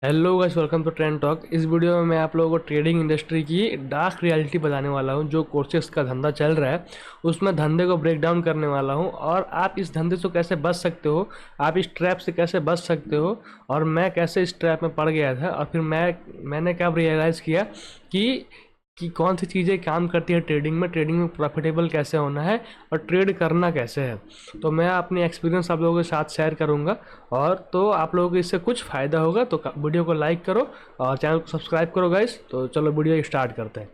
Hello guys, welcome to trend talk. इस video में मैं आप लोगों को ट्रेडिंग इंडस्ट्री की डार्क रियलिटी बताने वाला हूं। जो कोर्सेस का धंधा चल रहा है उसमें धंधे को ब्रेक डाउन करने वाला हूं और आप इस धंधे से कैसे बच सकते हो, आप इस ट्रैप से कैसे बच सकते हो और मैं कैसे इस ट्रैप में पड़ गया था और फिर मैंने कब रियलाइज़ किया कि कौन सी चीज़ें काम करती है ट्रेडिंग में प्रॉफिटेबल कैसे होना है और ट्रेड करना कैसे है। तो मैं अपनी एक्सपीरियंस आप लोगों के साथ शेयर करूंगा और तो आप लोगों को इससे कुछ फ़ायदा होगा। तो वीडियो को लाइक करो और चैनल को सब्सक्राइब करो गाइस। तो चलो वीडियो स्टार्ट करते हैं।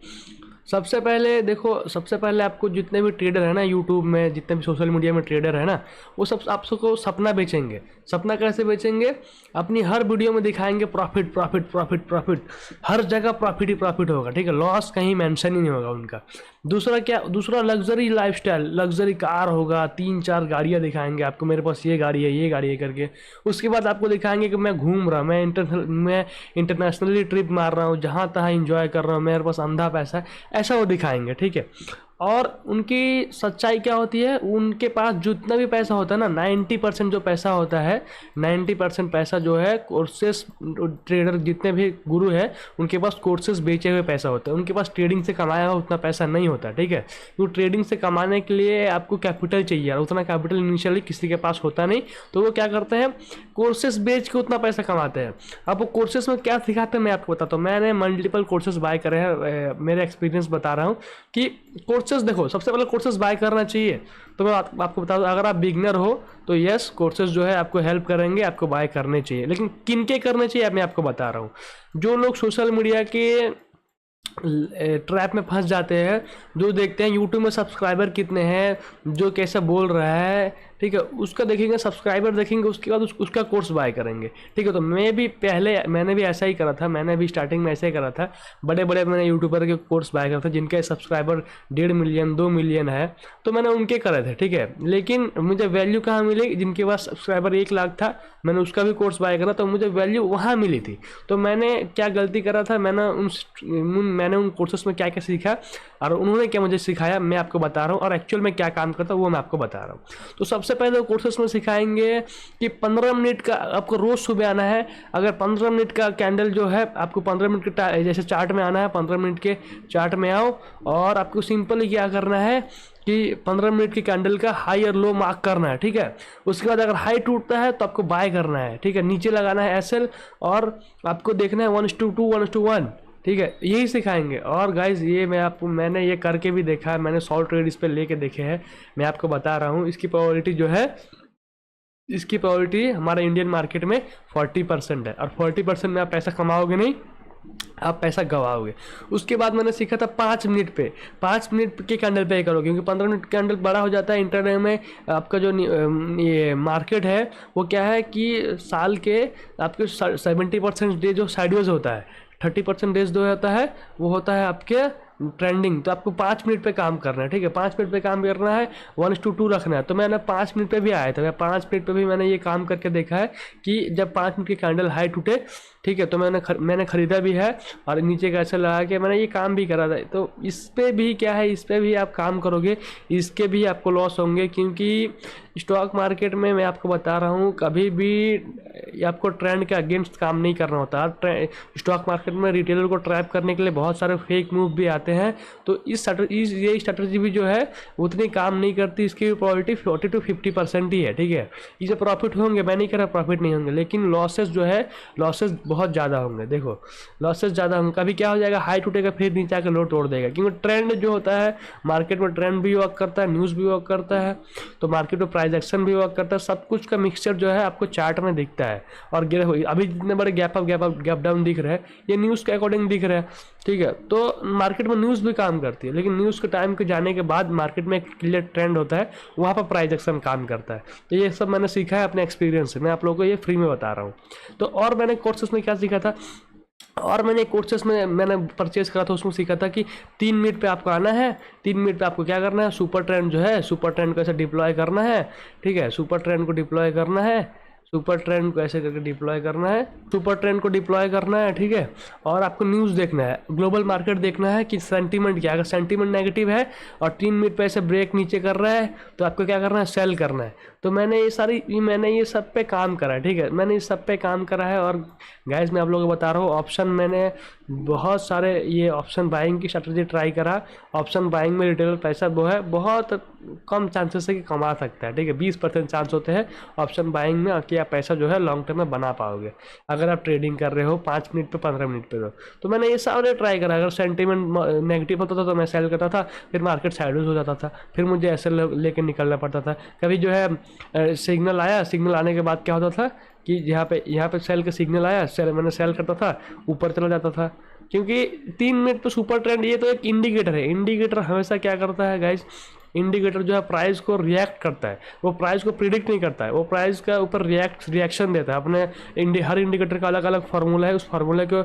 सबसे पहले देखो, सबसे पहले आपको जितने भी ट्रेडर है ना यूट्यूब में, जितने भी सोशल मीडिया में ट्रेडर है ना, वो सब आपको सपना बेचेंगे। सपना कैसे बेचेंगे? अपनी हर वीडियो में दिखाएंगे प्रॉफिट प्रॉफिट प्रॉफिट प्रॉफिट, हर जगह प्रॉफिट ही प्रॉफिट होगा, ठीक है, लॉस कहीं मेंशन ही नहीं होगा उनका। दूसरा क्या? दूसरा लग्जरी लाइफस्टाइल, लग्जरी कार होगा, 3-4 गाड़ियाँ दिखाएंगे आपको, मेरे पास ये गाड़ी है करके। उसके बाद आपको दिखाएंगे कि मैं घूम रहा, मैं इंटरनेशनली ट्रिप मार रहा हूँ, जहाँ तहाँ इंजॉय कर रहा हूँ, मेरे पास अंधा पैसा है, ऐसा वो दिखाएंगे, ठीक है। और उनकी सच्चाई क्या होती है? उनके पास जितना भी पैसा होता है ना, 90% जो पैसा होता है, 90% पैसा जो है कोर्सेस, ट्रेडर जितने भी गुरु है उनके पास कोर्सेस बेचे हुए पैसा होता है। उनके पास ट्रेडिंग से कमाया हुआ उतना पैसा नहीं होता, ठीक है। तो ट्रेडिंग से कमाने के लिए आपको कैपिटल चाहिए और उतना कैपिटल इनिशियली किसी के पास होता नहीं। तो वो क्या करते हैं? कोर्सेस बेच के उतना पैसा कमाते हैं। अब वो कोर्सेस में क्या सिखाते हैं मैं आपको बताता हूँ। मैंने मल्टीपल कोर्सेस बाय करे हैं, मेरे एक्सपीरियंस बता रहा हूँ कि कोर्सेज देखो, सबसे पहले कोर्सेज बाय करना चाहिए। तो मैं आपको बता दूं, अगर आप बिगनर हो तो यस, कोर्सेज जो है आपको हेल्प करेंगे, आपको बाय करने चाहिए। लेकिन किन के करने चाहिए मैं आपको बता रहा हूँ। जो लोग सोशल मीडिया के ट्रैप में फंस जाते हैं, जो देखते हैं यूट्यूब में सब्सक्राइबर कितने हैं, जो कैसे बोल रहा है, ठीक है, उसका देखेंगे, सब्सक्राइबर देखेंगे, उसके बाद उसका कोर्स बाय करेंगे, ठीक है। तो मैंने भी ऐसा ही करा था, मैंने भी स्टार्टिंग में ऐसा ही करा था। बड़े बड़े मैंने यूट्यूबर के कोर्स बाय करा था जिनके सब्सक्राइबर 1.5 मिलियन 2 मिलियन है, तो मैंने उनके करे थे, ठीक है। लेकिन मुझे वैल्यू कहाँ मिली? जिनके पास सब्सक्राइबर 1 लाख था, मैंने उसका भी कोर्स बाय करा तो मुझे वैल्यू वहाँ मिली थी। तो मैंने क्या गलती करा था, मैंने उन कोर्सेस में क्या क्या सीखा और उन्होंने क्या मुझे सिखाया, मैं आपको बता रहा हूँ। और एक्चुअल में क्या काम करता हूँ वो मैं आपको बता रहा हूँ। तो सबसे पहले कोर्सेस में सिखाएंगे कि 15 मिनट का आपको रोज सुबह आना है। अगर 15 मिनट का कैंडल जो है, आपको 15 मिनट के जैसे चार्ट में आना है, 15 मिनट के चार्ट में आओ और आपको सिंपली क्या करना है कि 15 मिनट की कैंडल का हाई और लो मार्क करना है, ठीक है। उसके बाद अगर हाई टूटता है तो आपको बाय करना है, ठीक है। नीचे लगाना है एसएल और आपको देखना है 1:2 1:1, ठीक है। यही सिखाएंगे। और गाइज ये मैंने ये करके भी देखा है, मैंने 100 ट्रेड इस पे लेके देखे हैं। मैं आपको बता रहा हूँ इसकी प्रोबेबिलिटी जो है, इसकी प्रोबेबिलिटी हमारे इंडियन मार्केट में 40% है और 40% में आप पैसा कमाओगे नहीं, आप पैसा गवाओगे। उसके बाद मैंने सीखा था 5 मिनट पे, 5 मिनट के कैंडल पे करो, क्योंकि 15 मिनट कैंडल बड़ा हो जाता है। इंटरडे में आपका जो ये मार्केट है वो क्या है कि साल के आपके 70% डे जो साइडवेज होता है, 30% डेज जो होता है वो होता है आपके ट्रेंडिंग। तो आपको 5 मिनट पे काम करना है, ठीक है। 5 मिनट पे काम करना है, 1:2 रखना है। तो मैंने 5 मिनट पे भी आया था, मैं 5 मिनट पे भी मैंने ये काम करके देखा है कि जब 5 मिनट की कैंडल हाई टूटे, ठीक है, तो मैंने खरीदा भी है और नीचे का ऐसा लगा के मैंने ये काम भी करा था। तो इस पे भी क्या है, इस पे भी आप काम करोगे, इसके भी आपको लॉस होंगे, क्योंकि स्टॉक मार्केट में मैं आपको बता रहा हूँ कभी भी आपको ट्रेंड के अगेंस्ट काम नहीं करना होता। स्टॉक मार्केट में रिटेलर को ट्रैप करने के लिए बहुत सारे फेक मूव भी आते हैं। तो ये स्ट्रैटेजी भी जो है उतनी काम नहीं करती, इसकी प्रोबेबिलिटी 40 to 50% ही है, ठीक है। इसे प्रॉफिट होंगे, मैं नहीं कह रहा प्रॉफिट नहीं होंगे, लेकिन लॉसेस जो है, लॉसेस बहुत ज़्यादा होंगे। देखो लॉसेस ज़्यादा होंगे। कभी क्या हो जाएगा, हाई टूटेगा फिर नीचे आकर लो तोड़ देगा, क्योंकि ट्रेंड जो होता है मार्केट में, ट्रेंड भी वर्क करता है, न्यूज़ भी वर्क करता है, तो मार्केट में प्राइस एक्शन भी वर्क करता है। सब कुछ का मिक्सचर जो है आपको चार्ट में दिखता है। और अभी जितने बड़े गैप डाउन दिख रहे हैं, ये न्यूज़ के अकॉर्डिंग दिख रहा है, ठीक है। तो मार्केट में न्यूज़ भी काम करती है, लेकिन न्यूज़ के टाइम के जाने के बाद मार्केट में एक क्लियर ट्रेंड होता है, वहाँ पर प्राइस एक्शन काम करता है। तो ये सब मैंने सीखा है अपने एक्सपीरियंस से, मैं आप लोगों को ये फ्री में बता रहा हूँ। तो और मैंने कोर्सेस में क्या सीखा था, और मैंने कोर्सेस में मैंने परचेज करा था, उसमें सीखा था कि 3 मिनट पे आपको आना है। 3 मिनट पे आपको क्या करना है, सुपर ट्रेंड जो है, सुपर ट्रेंड को ऐसे डिप्लॉय करना है, ठीक है। सुपर ट्रेंड को डिप्लॉय करना है, सुपर ट्रेंड को ऐसे करके डिप्लॉय करना है, सुपर ट्रेंड को डिप्लॉय करना है, ठीक है। और आपको न्यूज़ देखना है, ग्लोबल मार्केट देखना है कि सेंटीमेंट क्या है। अगर सेंटीमेंट नेगेटिव है और 3 मिनट पे ऐसे ब्रेक नीचे कर रहा है तो आपको क्या करना है, सेल करना है। तो मैंने ये सब पे काम करा है, ठीक है, मैंने इस सब पे काम करा है। और गाइस मैं आप लोगों को बता रहा हूँ, ऑप्शन मैंने बहुत सारे ये ऑप्शन बाइंग की स्ट्रैटेजी ट्राई करा। ऑप्शन बाइंग में रिटेलर पैसा वो है बहुत कम चांसेस है कि कमा सकता है, ठीक है, 20% चांस होते हैं ऑप्शन बाइंग में कि आप पैसा जो है लॉन्ग टर्म में बना पाओगे अगर आप ट्रेडिंग कर रहे हो 5 मिनट पे 15 मिनट पे। तो मैंने ये सारे ट्राई करा। अगर सेंटीमेंट नेगेटिव होता था तो मैं सेल करता था, फिर मार्केट साइडवेज हो जाता था, फिर मुझे ऐसे लेके निकलना पड़ता था। कभी जो है सिग्नल आया, सिग्नल आने के बाद क्या होता था कि यहाँ पे सेल का सिग्नल आया, मैंने सेल करता था, ऊपर चला जाता था। क्योंकि 3 मिनट पे सुपर ट्रेंड ये तो एक इंडिकेटर है। इंडिकेटर हमेशा क्या करता है गाइस, इंडिकेटर जो है प्राइस को रिएक्ट करता है, वो प्राइस को प्रिडिक्ट नहीं करता है, वो प्राइस का ऊपर रिएक्शन देता है। अपने हर इंडिकेटर का अलग अलग फार्मूला है, उस फार्मूले को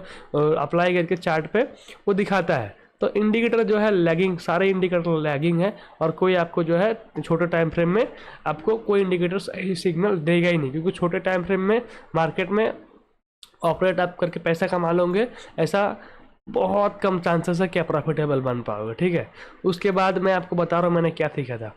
अप्लाई करके चार्ट पे वो दिखाता है। तो इंडिकेटर जो है लैगिंग, सारे इंडिकेटर लैगिंग है और कोई आपको जो है छोटे टाइम फ्रेम में आपको कोई इंडिकेटर सही सिग्नल देगा ही नहीं, क्योंकि छोटे टाइम फ्रेम में मार्केट में ऑपरेट आप करके पैसा कमा लोगे, ऐसा बहुत कम चांसेस है कि आप प्रॉफिटेबल बन पाओगे, ठीक है। उसके बाद मैं आपको बता रहा हूँ मैंने क्या सीखा था।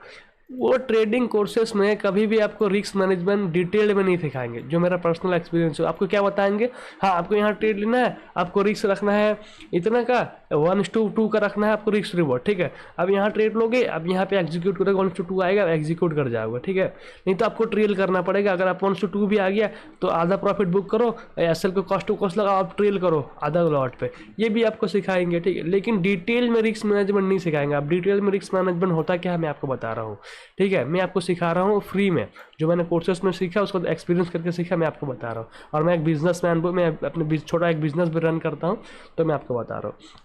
वो ट्रेडिंग कोर्सेस में कभी भी आपको रिस्क मैनेजमेंट डिटेल में नहीं सिखाएंगे, जो मेरा पर्सनल एक्सपीरियंस है। आपको क्या बताएंगे, हाँ आपको यहाँ ट्रेड लेना है, आपको रिस्क रखना है इतना का 1:2 का रखना है आपको रिस्क रिवॉर्ड, ठीक है। अब यहाँ ट्रेड लोगे, अब यहाँ पे एग्जीक्यूट करोगे, 1:2 आएगा, एग्जीक्यूट कर जाओगे, ठीक है। नहीं तो आपको ट्रेल करना पड़ेगा। अगर आप 1:2 भी आ गया तो आधा प्रॉफिट बुक करो, एसएल को कॉस्ट टू कॉस्ट लगाओ, आप ट्रेल करो आधा लॉट पे, ये भी आपको सिखाएंगे, ठीक है। लेकिन डिटेल में रिस्क मैनेजमेंट नहीं सिखाएंगे। आप डिटेल में रिस्क मैनेजमेंट होता क्या है मैं आपको बता रहा हूँ, ठीक है। मैं आपको सिखा रहा हूँ फ्री में, जो मैंने कोर्सेस में सीखा उसको एक्सपीरियंस करके सीखा, मैं आपको बता रहा हूँ। और मैं एक बिजनेसमैन हूँ, मैं अपने छोटा एक बिजनेस भी रन करता हूँ, तो मैं आपको बता रहा हूँ।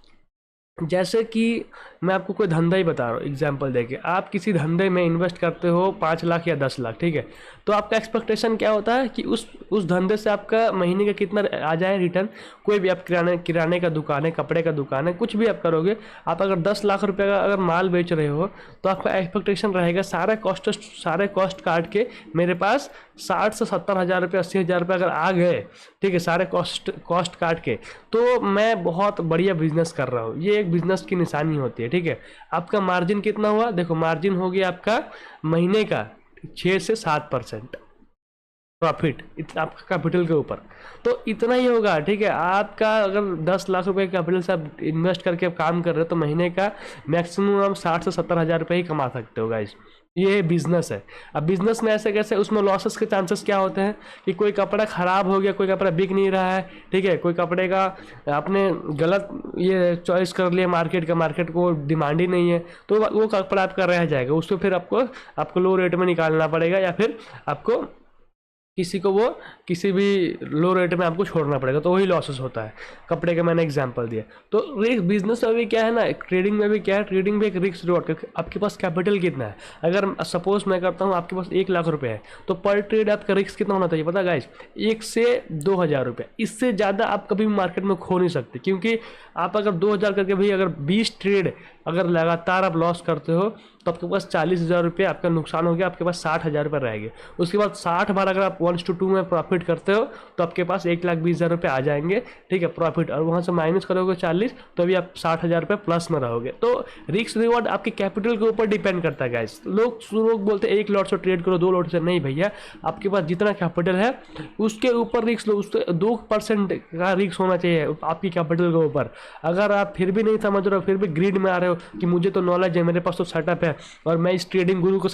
जैसे कि मैं आपको कोई धंधा ही बता रहा हूँ एग्जांपल देके, आप किसी धंधे में इन्वेस्ट करते हो 5 लाख या 10 लाख, ठीक है। तो आपका एक्सपेक्टेशन क्या होता है कि उस धंधे से आपका महीने का कितना आ जाए रिटर्न। कोई भी आप किराने का दुकान है, कपड़े का दुकान है, कुछ भी आप करोगे, आप अगर 10 लाख रुपये का अगर माल बेच रहे हो तो आपका एक्सपेक्टेशन रहेगा सारे कॉस्ट काट के मेरे पास 60 से 70 हज़ार रुपये, 80 हज़ार रुपये अगर आ गए, ठीक है, सारे कॉस्ट काट के, तो मैं बहुत बढ़िया बिजनेस कर रहा हूँ। ये एक बिजनेस की निशानी होती है, ठीक है। आपका मार्जिन कितना हुआ, देखो मार्जिन हो गया आपका महीने का 6 से 7% प्रॉफिट आपका कैपिटल के ऊपर, तो इतना ही होगा, ठीक है। आपका अगर 10 लाख रुपए कैपिटल से आप इन्वेस्ट करके आप काम कर रहे हो तो महीने का मैक्सिमम आप 60 से 70 हज़ार रुपये ही कमा सकते हो गाइस। ये बिजनेस है। अब बिजनेस में ऐसे कैसे, उसमें लॉसेस के चांसेस क्या होते हैं कि कोई कपड़ा खराब हो गया, कोई कपड़ा बिक नहीं रहा है, ठीक है, कोई कपड़े का आपने गलत ये चॉइस कर लिया, मार्केट को डिमांड ही नहीं है, तो वो कपड़ा आपका रह जाएगा, उसको फिर आपको लो रेट में निकालना पड़ेगा, या फिर आपको किसी भी लो रेट में आपको छोड़ना पड़ेगा, तो वही लॉसेस होता है। कपड़े का मैंने एग्जांपल दिया। तो रिस्क बिजनेस में भी क्या है ना, ट्रेडिंग में भी क्या है, ट्रेडिंग में एक रिस्क रिवॉर्ड, आपके पास कैपिटल कितना है। अगर सपोज मैं करता हूँ आपके पास 1 लाख रुपए है, तो पर ट्रेड आपका रिस्क कितना होना चाहिए पता गाइस, 1 से 2 हज़ार रुपये। इससे ज़्यादा आप कभी भी मार्केट में खो नहीं सकते, क्योंकि आप अगर 2 हज़ार करके भी अगर 20 ट्रेड अगर लगातार आप लॉस करते हो तो आपके पास 40 हज़ार रुपये आपका नुकसान हो गया, आपके पास 60 हज़ार रुपये रहेंगे। उसके बाद 60 बार अगर आप 1:2 में प्रॉफिट करते हो तो आपके पास 1,20,000 रुपये आ जाएंगे, ठीक है, प्रॉफिट। और वहाँ से माइनस करोगे 40, तो भी आप 60 हज़ार रुपये प्लस में रहोगे। तो रिस्क रिवॉर्ड आपके कैपिटल के ऊपर डिपेंड करता है गाइस। लोग बोलते हैं 1 लॉट से ट्रेड करो, 2 लॉट से। नहीं भैया, आपके पास जितना कैपिटल है उसके ऊपर रिस्क लो, उसके 2% का रिस्क होना चाहिए आपकी कैपिटल के ऊपर। अगर आप फिर भी नहीं समझ रहे हो, फिर भी ग्रीड में आ रहे हो कि मुझे तो नॉलेज है, मेरे पास तो सेटअप है और मैं इस ट्रेडिंग गुरु के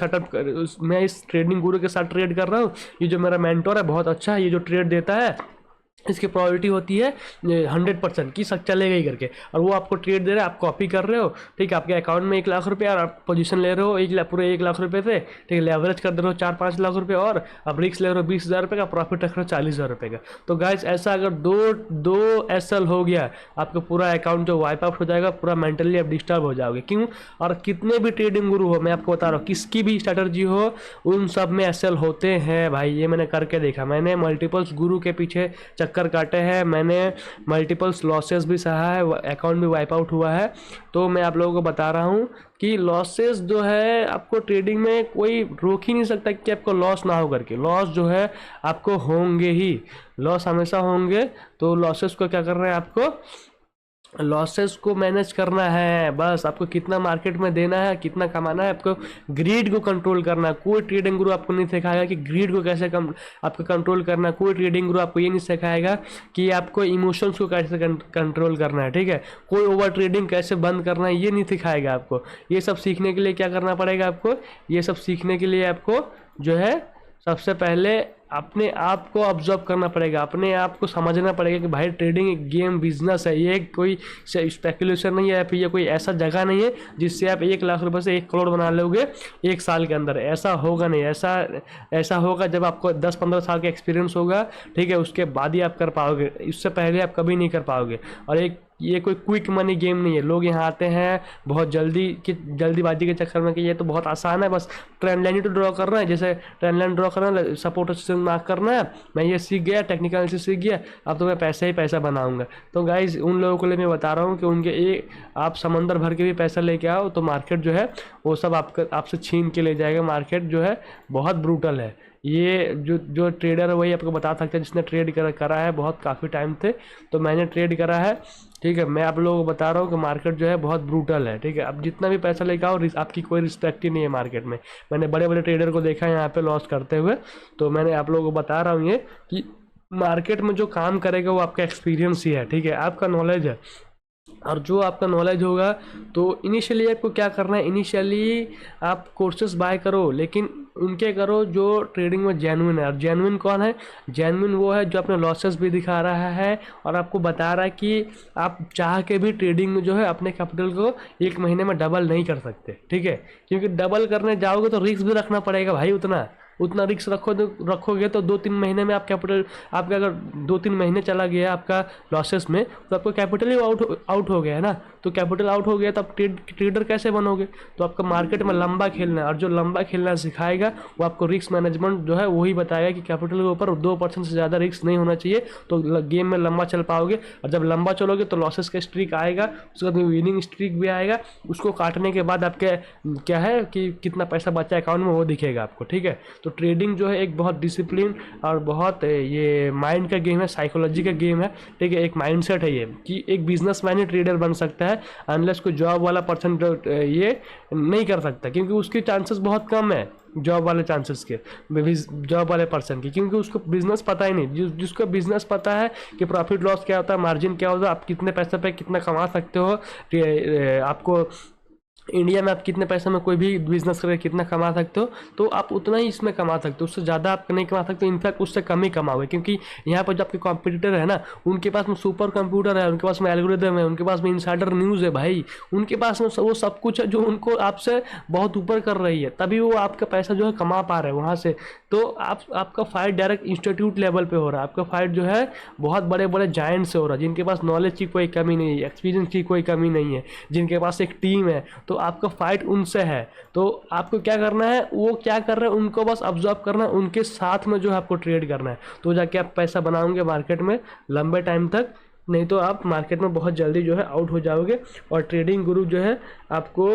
साथ ट्रेड कर रहा हूँ, ये जो मेरा मेंटोर है बहुत अच्छा है, ये जो ट्रेड देता है इसकी प्रोबेबिलिटी होती है 100% कि सब चलेगा ही करके, और वो आपको ट्रेड दे रहा है, आप कॉपी कर रहे हो, ठीक है। आपके अकाउंट में 1 लाख रुपये और आप पोजीशन ले रहे हो पूरे 1 लाख रुपये से, ठीक है, लेवरेज कर दे रहे हो 4-5 लाख रुपये, और आप रिस्क ले रहे हो 20 हज़ार रुपये का, प्रॉफिट रख रहे हो 40 हज़ार रुपये का। तो गाइस ऐसा अगर दो एसएल हो गया, आपका पूरा अकाउंट जो वाइप आउट हो जाएगा, पूरा मेंटली आप डिस्टर्ब हो जाओगे। क्यों? और कितने भी ट्रेडिंग गुरु हो, मैं आपको बता रहा हूँ, किसकी भी स्ट्रैटेजी हो, उन सब में एसएल होते हैं भाई। ये मैंने करके देखा, मैंने मल्टीपल्स गुरु के पीछे चक्कर चक्कर काटे हैं, मैंने मल्टीपल्स लॉसेस भी सहा है, अकाउंट भी वाइप आउट हुआ है। तो मैं आप लोगों को बता रहा हूँ कि लॉसेस जो है आपको ट्रेडिंग में कोई रोक ही नहीं सकता कि आपको लॉस ना हो करके। लॉस जो है आपको होंगे ही, लॉस हमेशा होंगे। तो लॉसेस को क्या करना है, आपको लॉसेस को मैनेज करना है। बस आपको कितना मार्केट में देना है, कितना कमाना है, आपको ग्रीड को कंट्रोल करना है। कोई ट्रेडिंग गुरु आपको नहीं सिखाएगा कि ग्रीड को कैसे आपको कंट्रोल करना है। कोई ट्रेडिंग गुरु आपको ये नहीं सिखाएगा कि आपको इमोशंस को कैसे कंट्रोल करना है, ठीक है। कोई ओवर ट्रेडिंग कैसे बंद करना है ये नहीं सिखाएगा आपको। ये सब सीखने के लिए क्या करना पड़ेगा आपको, ये सब सीखने के लिए आपको जो है सबसे पहले अपने आप को ऑब्जर्व करना पड़ेगा, अपने आप को समझना पड़ेगा कि भाई ट्रेडिंग एक गेम बिजनेस है, ये कोई स्पेकुलेशन नहीं है, फिर ये कोई ऐसा जगह नहीं है जिससे आप 1 लाख रुपए से 1 करोड़ बना लोगे 1 साल के अंदर। ऐसा होगा नहीं, ऐसा होगा जब आपको 10-15 साल का एक्सपीरियंस होगा, ठीक है, उसके बाद ही आप कर पाओगे, इससे पहले आप कभी नहीं कर पाओगे। और ये कोई क्विक मनी गेम नहीं है। लोग यहाँ आते हैं बहुत जल्दीबाजी के चक्कर में कि ये तो बहुत आसान है, बस ट्रेंड लाइन ही तो ड्रॉ करना है, जैसे ट्रेंड लाइन ड्रॉ करना है, सपोर्ट रेजिस्टेंस मार्क करना है, मैं ये सीख गया, टेक्निकल एनालिसिस सीख गया, अब तो मैं पैसा ही पैसा बनाऊंगा। तो गाइज उन लोगों के लिए मैं बता रहा हूँ कि उनके आप समंदर भर के भी पैसा लेके आओ तो मार्केट जो है वो सब आपसे छीन के ले जाएगा। मार्केट जो है बहुत ब्रूटल है। ये जो ट्रेडर है वही आपको बता सकता है जिसने ट्रेड करा है बहुत काफ़ी टाइम से। तो मैंने ट्रेड करा है, ठीक है। मैं आप लोगों को बता रहा हूँ कि मार्केट जो है बहुत ब्रूटल है, ठीक है। अब जितना भी पैसा लेके आओ आपकी कोई रिस्पेक्ट ही नहीं है मार्केट में। मैंने बड़े बड़े ट्रेडर को देखा है यहाँ पे लॉस करते हुए। तो मैंने आप लोगों को बता रहा हूँ ये कि मार्केट में जो काम करेगा वो आपका एक्सपीरियंस ही है, ठीक है, आपका नॉलेज है। और जो आपका नॉलेज होगा तो इनिशियली आपको क्या करना है, इनिशियली आप कोर्सेस बाय करो, लेकिन उनके करो जो ट्रेडिंग में जेन्युइन है। और जेन्युइन कौन है, जेन्युइन वो है जो अपने लॉसेस भी दिखा रहा है और आपको बता रहा है कि आप चाह के भी ट्रेडिंग में जो है अपने कैपिटल को 1 महीने में डबल नहीं कर सकते, ठीक है। क्योंकि डबल करने जाओगे तो रिस्क भी रखना पड़ेगा भाई, उतना रिस्क रखोगे तो 2-3 महीने में आप कैपिटल, आपका अगर 2-3 महीने चला गया आपका लॉसेस में तो आपका कैपिटल ही आउट हो गया है ना। तो कैपिटल आउट हो गया तो आप ट्रेडर कैसे बनोगे। तो आपका मार्केट में लंबा खेलना है, और जो लंबा खेलना सिखाएगा वो आपको रिस्क मैनेजमेंट जो है वही बताएगा कि कैपिटल के ऊपर 2% से ज़्यादा रिस्क नहीं होना चाहिए, तो गेम में लंबा चल पाओगे। और जब लंबा चलोगे तो लॉसेस का स्ट्रीक आएगा, उसके बाद विनिंग स्ट्रीक भी आएगा, उसको काटने के बाद आपके क्या है कि कितना पैसा बचा अकाउंट में वो दिखेगा आपको, ठीक है। तो ट्रेडिंग जो है एक बहुत डिसिप्लिन और बहुत ये माइंड का गेम है, साइकोलॉजी का गेम है, ठीक है। एक माइंडसेट है ये कि एक बिजनेसमैन ही ट्रेडर बन सकता है, अनलेस कोई जॉब वाला पर्सन ये नहीं कर सकता, क्योंकि उसके चांसेस बहुत कम है जॉब वाले चांसेस के, जॉब वाले पर्सन की, क्योंकि उसको बिजनेस पता ही नहीं। जिसको बिजनेस पता है कि प्रॉफिट लॉस क्या होता है, मार्जिन क्या होता है, आप कितने पैसे पे कितना कमा सकते हो, आपको इंडिया में आप कितने पैसे में कोई भी बिजनेस करके कितना कमा सकते हो, तो आप उतना ही इसमें कमा सकते हो, उससे ज़्यादा आप नहीं कमा सकते, इनफैक्ट उससे कम ही कमाओगे। क्योंकि यहाँ पर जो आपके कॉम्पिटिटर है ना, उनके पास में सुपर कंप्यूटर है, उनके पास में एल्गोरिदम है, उनके पास में इनसाइडर न्यूज़ है भाई, उनके पास में वो सब कुछ है जो उनको आपसे बहुत ऊपर कर रही है, तभी वो आपका पैसा जो है कमा पा रहे हैं वहाँ से। तो आपका फाइट डायरेक्ट इंस्टीट्यूट लेवल पे हो रहा है, आपका फाइट जो है बहुत बड़े बड़े जायंट से हो रहा है, जिनके पास नॉलेज की कोई कमी नहीं है, एक्सपीरियंस की कोई कमी नहीं है, जिनके पास एक टीम है। तो आपका फाइट उनसे है। तो आपको क्या करना है, वो क्या कर रहे हैं उनको बस ऑब्जर्व करना है, उनके साथ में जो है आपको ट्रेड करना है, तो जाके आप पैसा बनाओगे मार्केट में लंबे टाइम तक। नहीं तो आप मार्केट में बहुत जल्दी जो है आउट हो जाओगे। और ट्रेडिंग गुरु जो है आपको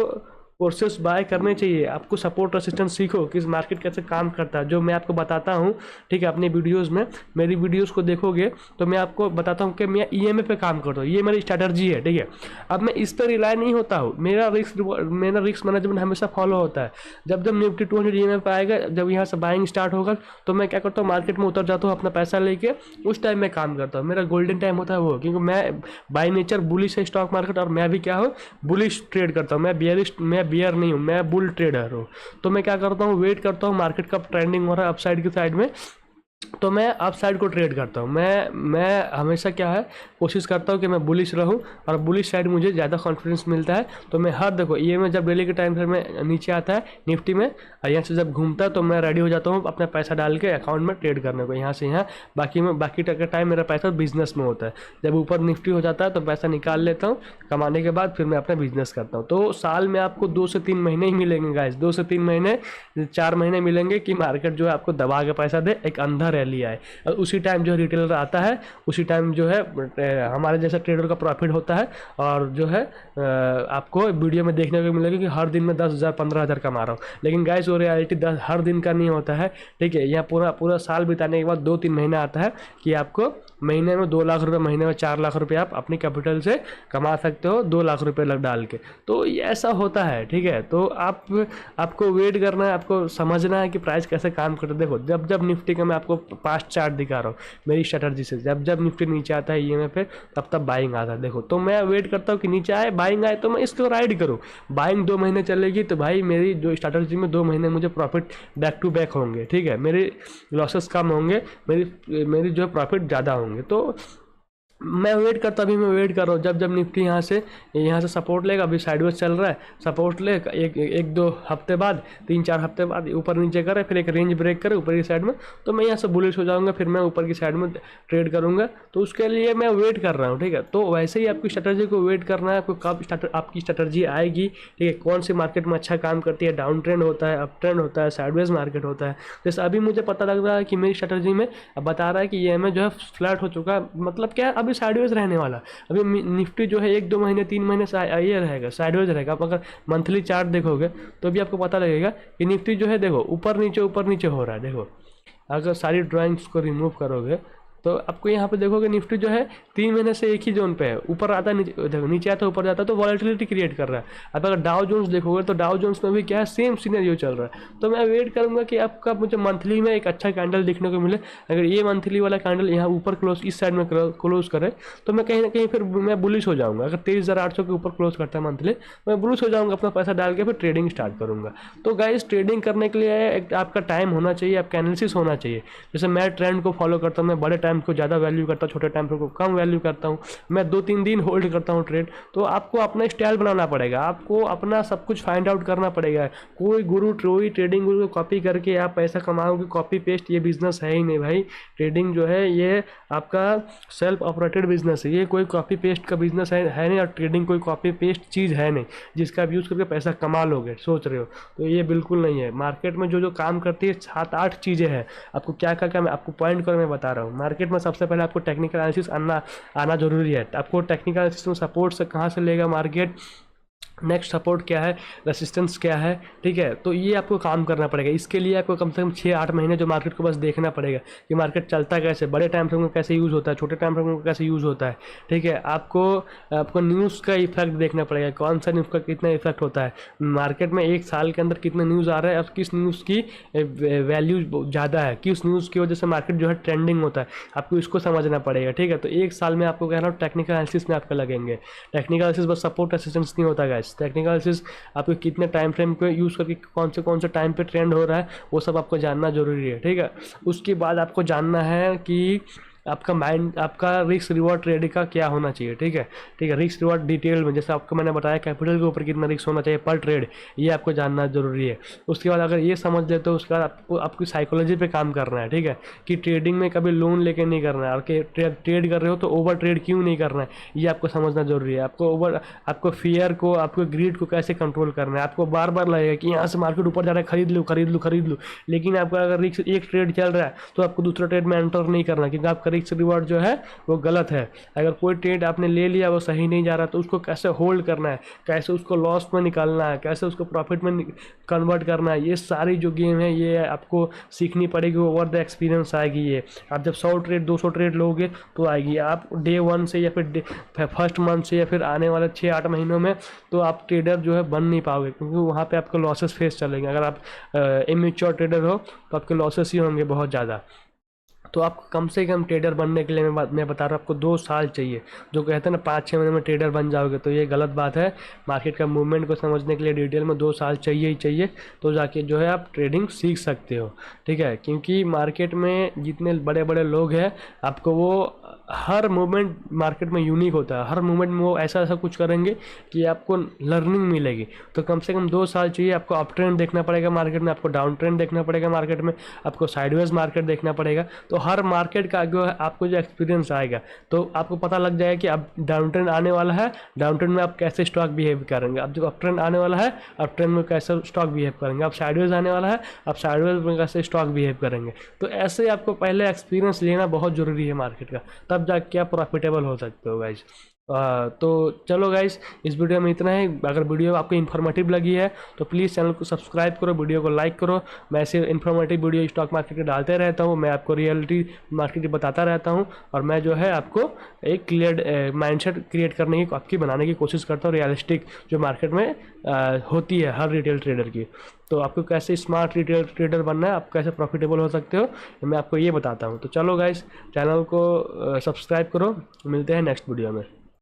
कोर्सेस बाय करने चाहिए, आपको सपोर्ट रेसिस्टेंस सीखो कि मार्केट कैसे काम करता है, जो मैं आपको बताता हूँ, ठीक है। अपने वीडियोस में मेरी वीडियोस को देखोगे तो मैं आपको बताता हूँ कि मैं ईएमए पे काम करता हूँ, ये मेरी स्ट्रैटेजी है, ठीक है। अब मैं इस पर रिलाई नहीं होता हूँ, मेरा रिस्क मैनेजमेंट हमेशा फॉलो होता है। जब निफ्टी 200 ईएमए पे आएगा, जब यहाँ से बाइंग स्टार्ट होगा, तो मैं क्या करता हूँ, मार्केट में उतर जाता हूँ अपना पैसा लेके, उस टाइम में काम करता हूँ। मेरा गोल्डन टाइम होता है वो, क्योंकि मैं बाय नेचर बुलिश है स्टॉक मार्केट, और मैं भी क्या हूँ, बुलिश ट्रेड करता हूँ। मैं बियर नहीं हूँ, मैं बुल ट्रेडर हूँ। तो मैं क्या करता हूँ, वेट करता हूँ मार्केट कब ट्रेंडिंग हो रहा है अपसाइड की साइड में, तो मैं अप साइड को ट्रेड करता हूँ। मैं हमेशा क्या है, कोशिश करता हूँ कि मैं बुलिश रहूँ, और बुलिश साइड मुझे ज़्यादा कॉन्फिडेंस मिलता है। तो मैं हर देखो ये में जब डेली के टाइम फ्रेम में नीचे आता है निफ्टी में, और यहाँ से जब घूमता है तो मैं रेडी हो जाता हूँ अपना पैसा डाल के अकाउंट में ट्रेड करने को, यहाँ से यहाँ। बाकी का टाइम मेरा पैसा बिजनेस में होता है। जब ऊपर निफ्टी हो जाता है तो पैसा निकाल लेता हूँ, कमाने के बाद फिर मैं अपना बिजनेस करता हूँ। तो साल में आपको 2 से 3 महीने ही मिलेंगे गाइस, 2 से 3 महीने, 4 महीने मिलेंगे कि मार्केट जो है आपको दबा के पैसा दे, एक अंधा रैली आए, और उसी टाइम जो है रिटेलर आता है, उसी टाइम जो है हमारे जैसा ट्रेडर का प्रॉफिट होता है। और जो है आपको वीडियो में देखने को मिलेगा कि हर दिन में 10,000 15,000 कमा रहा हूँ, लेकिन गाइस वो रियलिटी हर दिन का नहीं होता है, ठीक है। यहाँ पूरा पूरा साल बिताने के बाद 2-3 महीना आता है कि आपको महीने में 2 लाख रुपये, महीने में 4 लाख रुपये आप अपनी कैपिटल से कमा सकते हो, 2 लाख रुपये लग डाल के। तो ये ऐसा होता है, ठीक है। तो आपको वेट करना है, आपको समझना है कि प्राइस कैसे काम करता है। देखो जब जब निफ्टी का मैं आपको पास्ट चार्ट दिखा रहा हूँ मेरी स्ट्रेटजी से, जब जब निफ्टी नीचे आता है ईएमए पे, तब तब बाइंग आता है। देखो तो मैं वेट करता हूँ कि नीचे आए, बाइंग आए तो मैं इसको राइड करूँ। बाइंग 2 महीने चलेगी तो भाई मेरी जो स्ट्रेटजी में 2 महीने मुझे प्रॉफिट बैक टू बैक होंगे, ठीक है। मेरे लॉसेस कम होंगे, मेरी जो प्रॉफिट ज़्यादा होंगे। तो मैं वेट करता, अभी मैं वेट कर रहा हूँ जब जब निफ्टी यहाँ से सपोर्ट लेगा। अभी साइडवेज चल रहा है, सपोर्ट ले एक दो हफ्ते बाद, 3-4 हफ्ते बाद ऊपर नीचे करे, फिर एक रेंज ब्रेक करे ऊपर की साइड में, तो मैं यहाँ से बुलिश हो जाऊँगा, फिर मैं ऊपर की साइड में ट्रेड करूँगा। तो उसके लिए मैं वेट कर रहा हूँ, ठीक है। तो वैसे ही आपकी स्ट्रेटजी को वेट करना है, आपको कब आपकी स्ट्रेटजी आएगी, ठीक है। कौन सी मार्केट में अच्छा काम करती है, डाउन ट्रेंड होता है, अप ट्रेंड होता है, साइडवेज मार्केट होता है। जैसे अभी मुझे पता लग रहा है कि मेरी स्ट्रेटजी में अब बता रहा है कि ये हमें जो है फ्लैट हो चुका है, मतलब क्या अभी साइडवेज रहने वाला। अभी निफ्टी जो है 1-2 महीने 3 महीने से ये रहेगा, साइडवेज रहेगा। आप अगर मंथली चार्ट देखोगे तो भी आपको पता लगेगा कि निफ्टी जो है देखो ऊपर नीचे हो रहा है। देखो अगर सारी ड्राइंग्स को रिमूव करोगे तो आपको यहाँ पे देखोगे निफ्टी जो है 3 महीने से एक ही जोन पे है, ऊपर आता है देखो नीचे आता है ऊपर जाता है, तो वॉलेटिलिटी क्रिएट कर रहा है। अब अगर डाउ जोन्स देखोगे तो डाउ जोन्स में भी क्या है, सेम सिनेरियो चल रहा है। तो मैं वेट करूंगा कि आपका मुझे मंथली में एक अच्छा कैंडल दिखने को मिले। अगर ये मंथली वाला कैंडल यहाँ ऊपर क्लोज इस साइड में क्लोज करे तो मैं कहीं ना कहीं फिर मैं बुलिश हो जाऊँगा। अगर 23,800 के ऊपर क्लोज करता है मंथली, मैं बुलिश हो जाऊँगा, अपना पैसा डाल के फिर ट्रेडिंग स्टार्ट करूँगा। तो गाइस ट्रेडिंग करने के लिए एक आपका टाइम होना चाहिए, आपका एनालिसिस होना चाहिए। जैसे मैं ट्रेंड को फॉलो करता हूँ, मैं बड़े टाइम को ज़्यादा वैल्यू करता हूँ, छोटे टाइम को कम वैल्यू करता हूँ, मैं 2-3 दिन होल्ड करता हूँ ट्रेड। तो आपको अपना स्टाइल बनाना पड़ेगा, आपको अपना सब कुछ फाइंड आउट करना पड़ेगा। कोई ट्रेडिंग गुरु को कॉपी करके आप पैसा कमाओगे, कॉपी पेस्ट ये बिजनेस है ही नहीं भाई। ट्रेडिंग जो है ये आपका सेल्फ ऑपरेटेड बिजनेस है, ये कोई कॉपी पेस्ट का बिजनेस है नहीं। और ट्रेडिंग कोई कॉपी पेस्ट चीज़ है नहीं जिसका आप यूज़ करके पैसा कमा लोगे, सोच रहे हो तो ये बिल्कुल नहीं है। मार्केट में जो काम करती है 7-8 चीज़ें हैं। आपको क्या मैं आपको पॉइंट कर मैं बता रहा हूँ। मार्केट में सबसे पहले आपको टेक्निकल एनालिसिस आना जरूरी है। आपको टेक्निकल एनालिसिस में सपोर्ट से कहाँ से लेगा मार्केट, नेक्स्ट सपोर्ट क्या है, रेसिस्टेंस क्या है, ठीक है। तो ये आपको काम करना पड़ेगा। इसके लिए आपको कम से कम 6-8 महीने जो मार्केट को बस देखना पड़ेगा कि मार्केट चलता कैसे, बड़े टाइम फ्रेम में कैसे यूज़ होता है, छोटे टाइम फ्रेम में कैसे यूज़ होता है, ठीक है। आपको न्यूज़ का इफेक्ट देखना पड़ेगा, कौन सा न्यूज़ का कितना इफेक्ट होता है मार्केट में, एक साल के अंदर कितने न्यूज़ आ रहे हैं और किस न्यूज़ की वैल्यू ज़्यादा है, किस न्यूज़ की वजह से मार्केट जो है ट्रेंडिंग होता है, आपको इसको समझना पड़ेगा, ठीक है। तो एक साल में आपको कह रहा हूँ टेक्निकल एनालिसिस में आपका लगेंगे। टेक्निकल एनालिसिस बस सपोर्ट रेसिस्टेंस नहीं होता गाइस। टेक्निकल एनालिसिस आपको कितने टाइम फ्रेम को यूज़ करके कौन से टाइम पे ट्रेंड हो रहा है वो सब आपको जानना जरूरी है, ठीक है। उसके बाद आपको जानना है कि आपका माइंड, आपका रिस्क रिवॉर्ड ट्रेडिंग का क्या होना चाहिए, ठीक है। रिस्क रिवॉर्ड डिटेल में जैसे आपको मैंने बताया कैपिटल के ऊपर कितना रिस्क होना चाहिए पर ट्रेड, ये आपको जानना जरूरी है। उसके बाद अगर ये समझ लेते हो उसके बाद आपको आपकी साइकोलॉजी पे काम करना है, ठीक है, कि ट्रेडिंग में कभी लोन लेके नहीं करना है, और ट्रेड कर रहे हो तो ओवर ट्रेड क्यों नहीं करना है, ये आपको समझना जरूरी है। आपको फियर को, आपको ग्रीड को कैसे कंट्रोल करना है। आपको बार बार लगेगा कि यहाँ से मार्केट ऊपर जा रहा है, खरीद लूँ, लेकिन आपका अगर रिस्क एक ट्रेड चल रहा है तो आपको दूसरा ट्रेड में एंटर नहीं करना, क्योंकि आपका रिस्क रिवॉर्ड जो है वो गलत है। अगर कोई ट्रेड आपने ले लिया वो सही नहीं जा रहा तो उसको कैसे होल्ड करना है, कैसे उसको लॉस में निकालना है, कैसे उसको प्रॉफिट में कन्वर्ट करना है, ये सारी जो गेम है ये आपको सीखनी पड़ेगी। ओवर द एक्सपीरियंस आएगी ये। आप जब 100 ट्रेड 200 ट्रेड लोगे तो आएगी। आप डे 1 से या फिर फर्स्ट मंथ से या फिर आने वाले 6-8 महीनों में तो आप ट्रेडर जो है बन नहीं पाओगे, क्योंकि वहाँ पे आपको लॉसेस फेस चलेंगे। अगर आप इमेच्योर ट्रेडर हो तो आपके लॉसेस ही होंगे बहुत ज़्यादा। तो आप कम से कम ट्रेडर बनने के लिए मैं बता रहा हूँ आपको 2 साल चाहिए। जो कहते हैं ना 5-6 महीने में ट्रेडर बन जाओगे, तो ये गलत बात है। मार्केट का मूवमेंट को समझने के लिए डिटेल में 2 साल चाहिए ही चाहिए, तो जाके जो है आप ट्रेडिंग सीख सकते हो, ठीक है। क्योंकि मार्केट में जितने बड़े बड़े लोग हैं आपको वो हर मूवमेंट मार्केट में यूनिक होता है। हर मूवमेंट में वो ऐसा कुछ करेंगे कि आपको लर्निंग मिलेगी। तो कम से कम 2 साल चाहिए। आपको अप ट्रेंड देखना पड़ेगा मार्केट में, आपको डाउन ट्रेंड देखना पड़ेगा मार्केट में, आपको साइडवेज मार्केट देखना पड़ेगा। तो हर मार्केट का जो है आपको जो एक्सपीरियंस आएगा, तो आपको पता लग जाएगा कि अब डाउन ट्रेंड आने वाला है, डाउन ट्रेंड में आप कैसे स्टॉक बिहेव करेंगे। अब जो अप ट्रेंड आने वाला है, अप ट्रेंड में कैसे स्टॉक बिहेव करेंगे। अब साइडवेज आने वाला है, अब साइडवेज में कैसे स्टॉक बिहेव करेंगे। तो ऐसे आपको पहले एक्सपीरियंस लेना बहुत ज़रूरी है मार्केट का, तब जाके आप प्रॉफिटेबल हो सकते हो गाइज। तो चलो गाइस, इस वीडियो में इतना ही। अगर वीडियो आपको इन्फॉर्मेटिव लगी है तो प्लीज़ चैनल को सब्सक्राइब करो, वीडियो को लाइक करो। मैं ऐसे इन्फॉर्मेटिव वीडियो स्टॉक मार्केट के डालते रहता हूँ, मैं आपको रियलिटी मार्केट बताता रहता हूँ, और मैं जो है आपको एक क्लियर माइंडसेट क्रिएट करने की, आपकी बनाने की कोशिश करता हूँ, रियलिस्टिक जो मार्केट में होती है हर रिटेल ट्रेडर की। तो आपको कैसे स्मार्ट रिटेल ट्रेडर बनना है, आप कैसे प्रॉफिटेबल हो सकते हो, मैं आपको ये बताता हूँ। तो चलो गाइस, चैनल को सब्सक्राइब करो, मिलते हैं नेक्स्ट वीडियो में।